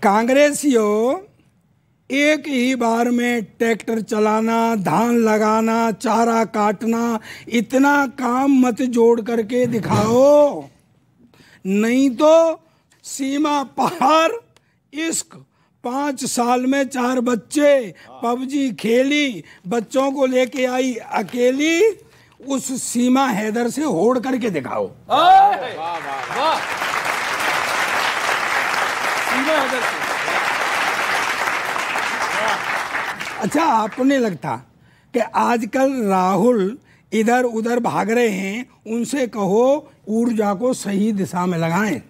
कांग्रेसियों एक ही बार में ट्रैक्टर चलाना, धान लगाना, चारा काटना, इतना काम मत जोड़ करके दिखाओ, नहीं तो सीमा पार इश्क। 5 साल में 4 बच्चे, पबजी खेली, बच्चों को लेके आई अकेली, उस सीमा हैदर से होड़ करके दिखाओ। वाह वाह वाह, सीमा हैदर से। अच्छा, आपको नहीं लगता कि आजकल राहुल इधर उधर भाग रहे हैं, उनसे कहो ऊर्जा को सही दिशा में लगाएं।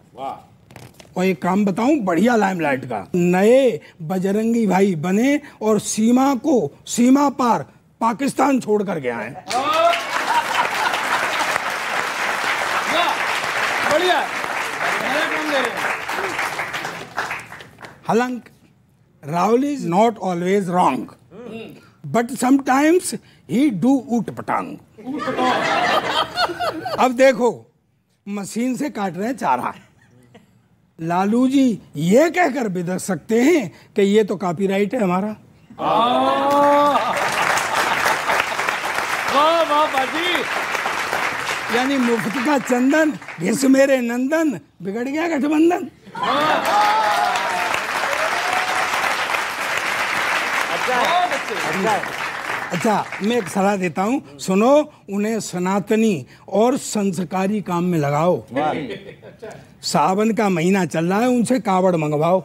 और एक काम बताऊं बढ़िया लाइमलाइट का, नए बजरंगी भाई बने और सीमा पार पाकिस्तान छोड़ कर गए हैं। बढ़िया। हालांकि Rahul is not always wrong, but sometimes he do ऊट पटांग। अब देखो, मशीन से काट रहे हैं चारा, लालू जी ये कहकर बिदक सकते हैं कि ये तो कॉपीराइट है हमारा। वाह वाह बाजी, यानी मुफ्त का चंदन घिस मेरे नंदन, बिगड़ गया गठबंधन। अच्छा, मैं एक सलाह देता हूँ, सुनो, उन्हें सनातनी और संस्कारी काम में लगाओ। सावन का महीना चल रहा है, उनसे कावड़ मंगवाओ।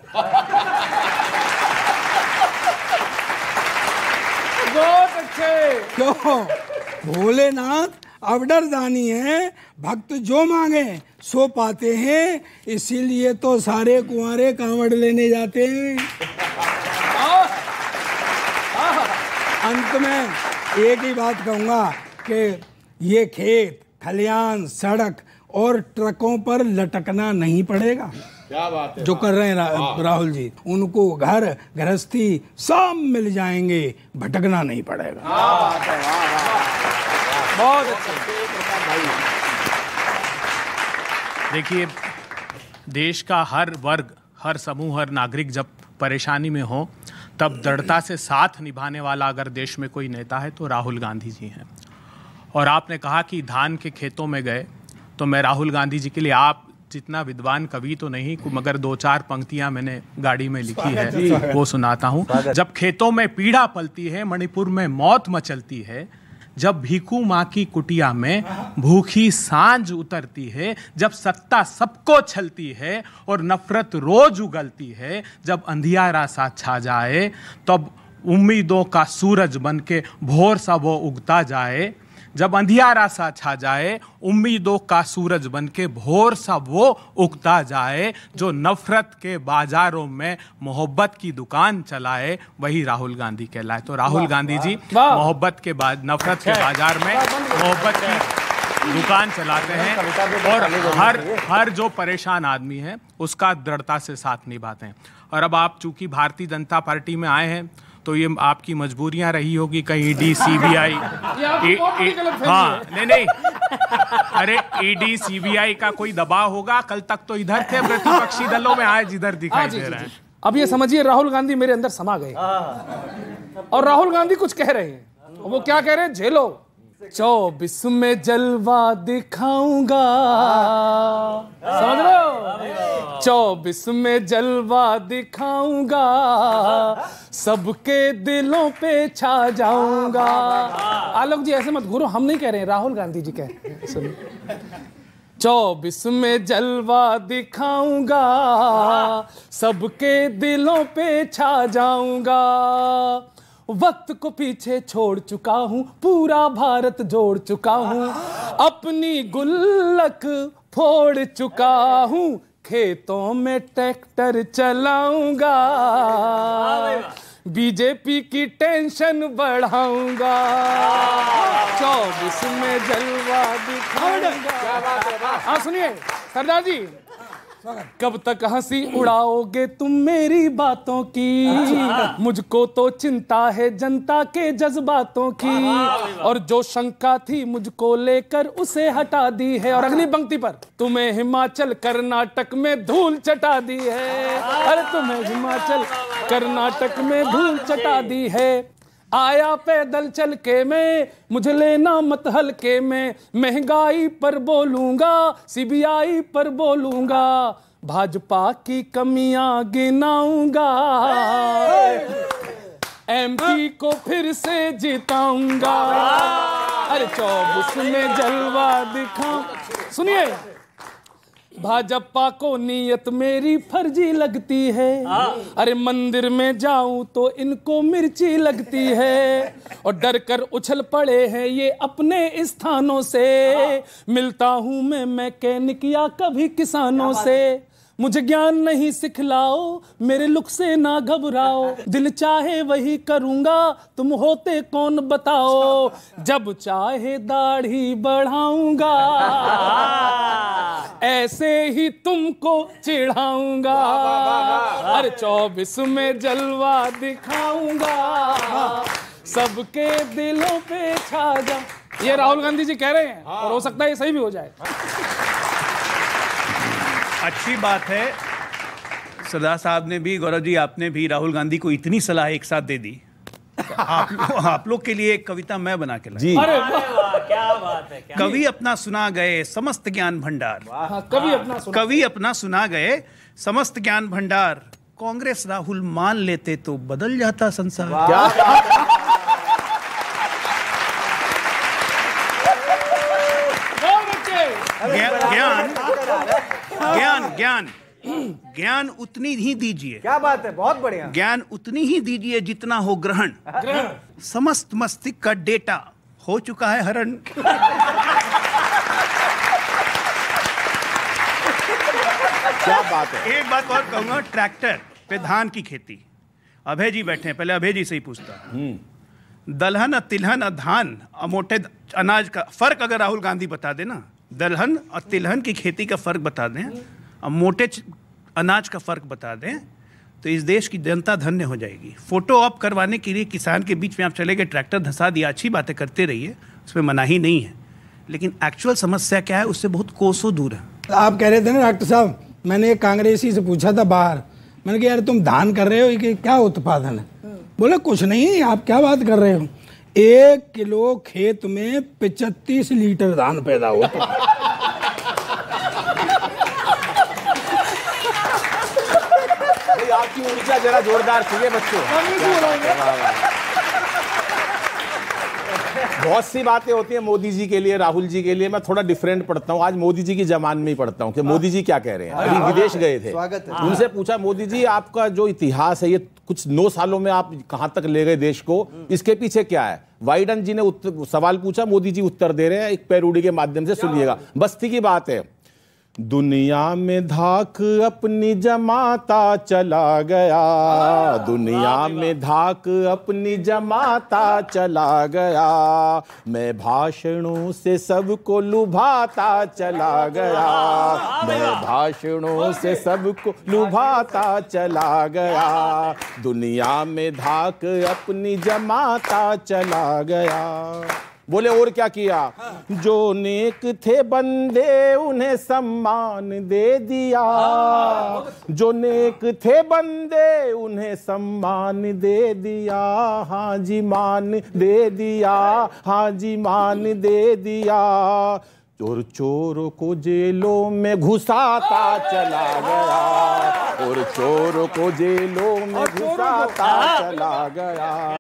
बहुत अच्छे। क्यों? भोलेनाथ अवडरदानी है, भक्त जो मांगे सो पाते हैं, इसीलिए तो सारे कुंवारे कांवड़ लेने जाते हैं। अंत में एक ही बात कहूंगा कि ये खेत, खलियान, सड़क और ट्रकों पर लटकना नहीं पड़ेगा। क्या बात है, जो कर रहे हैं राहुल जी, उनको घर गृहस्थी सब मिल जाएंगे, भटकना नहीं पड़ेगा। बहुत अच्छे। देखिए, देश का हर वर्ग, हर समूह, हर नागरिक जब परेशानी में हो, तब दृढ़ता से साथ निभाने वाला अगर देश में कोई नेता है तो राहुल गांधी जी हैं। और आपने कहा कि धान के खेतों में गए, तो मैं राहुल गांधी जी के लिए, आप जितना विद्वान कवि तो नहीं, मगर 2-4 पंक्तियां मैंने गाड़ी में लिखी है, वो सुनाता हूँ। जब खेतों में पीड़ा पलती है, मणिपुर में मौत मचलती है, जब भीखू माँ की कुटिया में भूखी सांझ उतरती है, जब सत्ता सबको छलती है और नफरत रोज उगलती है, जब अंधियारा सा छा जाए, तब उम्मीदों का सूरज बनके भोर सा वो उगता जाए। जब अंधियारा सा छा जाए, उम्मीदों का सूरज बनके भोर सा वो उगता जाए, जो नफरत के बाजारों में मोहब्बत की दुकान चलाए, वही राहुल गांधी कहलाए। तो राहुल गांधी जी मोहब्बत के बाद नफरत के बाजार में मोहब्बत की दुकान चलाते हैं और हर जो परेशान आदमी है उसका दृढ़ता से साथ निभाते हैं। और अब आप चूंकि भारतीय जनता पार्टी में आए हैं, तो ये आपकी मजबूरियां रही होगी, कहीं ईडी, सीबीआई, हाँ नहीं, अरे ईडी सीबीआई का कोई दबाव होगा। कल तक तो इधर थे प्रतिपक्षी दलों में, आज इधर दिखाई दे रहे हैं। अब ये समझिए, राहुल गांधी मेरे अंदर समा गए और राहुल गांधी कुछ कह रहे हैं। वो क्या कह रहे हैं? झेलो, 24 में जलवा दिखाऊंगा, समझ रहे हो? 24 में जलवा दिखाऊंगा, सबके दिलों पे छा जाऊंगा। आलोक जी ऐसे मत घूरो, हम नहीं कह रहे हैं, राहुल गांधी जी कह रहे हैं। सुनिए, 24 में जलवा दिखाऊंगा, सबके दिलों पे छा जाऊंगा। वक्त को पीछे छोड़ चुका हूं, पूरा भारत जोड़ चुका हूं, अपनी गुल्लक फोड़ चुका हूं, खेतों में ट्रैक्टर चलाऊंगा, बीजेपी की टेंशन बढ़ाऊंगा, 24 में जलवा दिखाऊंगा। हाँ सुनिए सरदार जी, कब तक हंसी उड़ाओगे तुम मेरी बातों की, मुझको तो चिंता है जनता के जज्बातों की, और जो शंका थी मुझको लेकर उसे हटा दी है। और अगली पंक्ति पर, तुम्हें हिमाचल कर्नाटक में धूल चटा दी है, अरे तुम्हें हिमाचल कर्नाटक में धूल चटा दी है। आया पैदल चल के मैं, मुझे लेना मत हल्के में, महंगाई पर बोलूंगा, सीबीआई पर बोलूंगा, भाजपा की कमियां गिनाऊंगा, एमपी को फिर से जिताऊंगा, अरे 24 में जलवा दिखाऊं। सुनिए, भाजपा को नीयत मेरी फर्जी लगती है, अरे मंदिर में जाऊं तो इनको मिर्ची लगती है, और डर कर उछल पड़े हैं ये अपने स्थानों से, मिलता हूं मैं मैकेनिक या कभी किसानों से, मुझे ज्ञान नहीं सिखलाओ, मेरे लुक से ना घबराओ, दिल चाहे वही करूंगा, तुम होते कौन बताओ, जब चाहे दाढ़ी बढ़ाऊंगा, ऐसे ही तुमको चिढ़ाऊंगा, अरे 24 में जलवा दिखाऊंगा, सबके दिलों पे छा जा। ये राहुल गांधी जी कह रहे हैं, और हो सकता है ये सही भी हो जाए। अच्छी बात है। सरदार साहब ने भी, गौरव जी आपने भी राहुल गांधी को इतनी सलाह एक साथ दे दी। आप लोग के लिए एक कविता मैं बना के लाया। अरे क्या बात है, क्या कवि अपना सुना गए समस्त ज्ञान भंडार, कवि अपना सुना गए समस्त ज्ञान भंडार, कांग्रेस राहुल मान लेते तो बदल जाता संसार। ज्ञान ज्ञान ज्ञान ज्ञान उतनी ही दीजिए। क्या बात है, बहुत बढ़िया। ज्ञान उतनी ही दीजिए जितना हो ग्रहण, समस्त मस्तिष्क का डेटा हो चुका है हरण। क्या बात है। एक बात और कहूंगा, ट्रैक्टर पे धान की खेती, अभय जी बैठे हैं, पहले अभय जी से ही पूछता, दलहन तिलहन धान मोटे अनाज का फर्क अगर राहुल गांधी बता देना, दलहन और तिलहन की खेती का फर्क बता दें, और मोटे अनाज का फर्क बता दें, तो इस देश की जनता धन्य हो जाएगी। फोटो ऑप करवाने के लिए किसान के बीच में आप चले गए, ट्रैक्टर धंसा दिया, अच्छी बातें करते रहिए, उसमें मनाही नहीं है, लेकिन एक्चुअल समस्या क्या है उससे बहुत कोसों दूर है। आप कह रहे थे ना डॉक्टर साहब, मैंने एक कांग्रेसी से पूछा था बाहर, मैंने कहा यार तुम धान कर रहे हो, ये क्या उत्पादन है? बोले कुछ नहीं, आप क्या बात कर रहे हो, 1 किलो खेत में 35 लीटर धान पैदा होता है। आपकी ऊर्जा जरा जोरदार चाहिए बच्चों। बहुत सी बातें होती हैं मोदी जी के लिए, राहुल जी के लिए। मैं थोड़ा डिफरेंट पढ़ता हूँ, आज मोदी जी की जबान में ही पढ़ता हूँ कि मोदी जी क्या कह रहे हैं। अभी विदेश गए थे, उनसे पूछा, मोदी जी आपका जो इतिहास है, ये कुछ 9 सालों में आप कहां तक ले गए देश को, इसके पीछे क्या है? वाइडन जी ने सवाल पूछा, मोदी जी उत्तर दे रहे हैं, एक पैरोडी के माध्यम से सुनिएगा। बस्ती की बात है, दुनिया में धाक अपनी जमाता चला गया, दुनिया में धाक अपनी जमाता चला गया, मैं भाषणों से सबको लुभाता चला गया, मैं भाषणों से सबको लुभाता चला गया, दुनिया में धाक अपनी जमाता चला गया। बोले और क्या किया? जो नेक थे बंदे उन्हें सम्मान दे दिया, जो नेक थे बंदे उन्हें सम्मान दे दिया, हाँ जी मान दे दिया, हाँ जी मान दे दिया, और चोरों को जेलों में घुसाता चला गया, और चोरों को जेलों में घुसाता चला गया,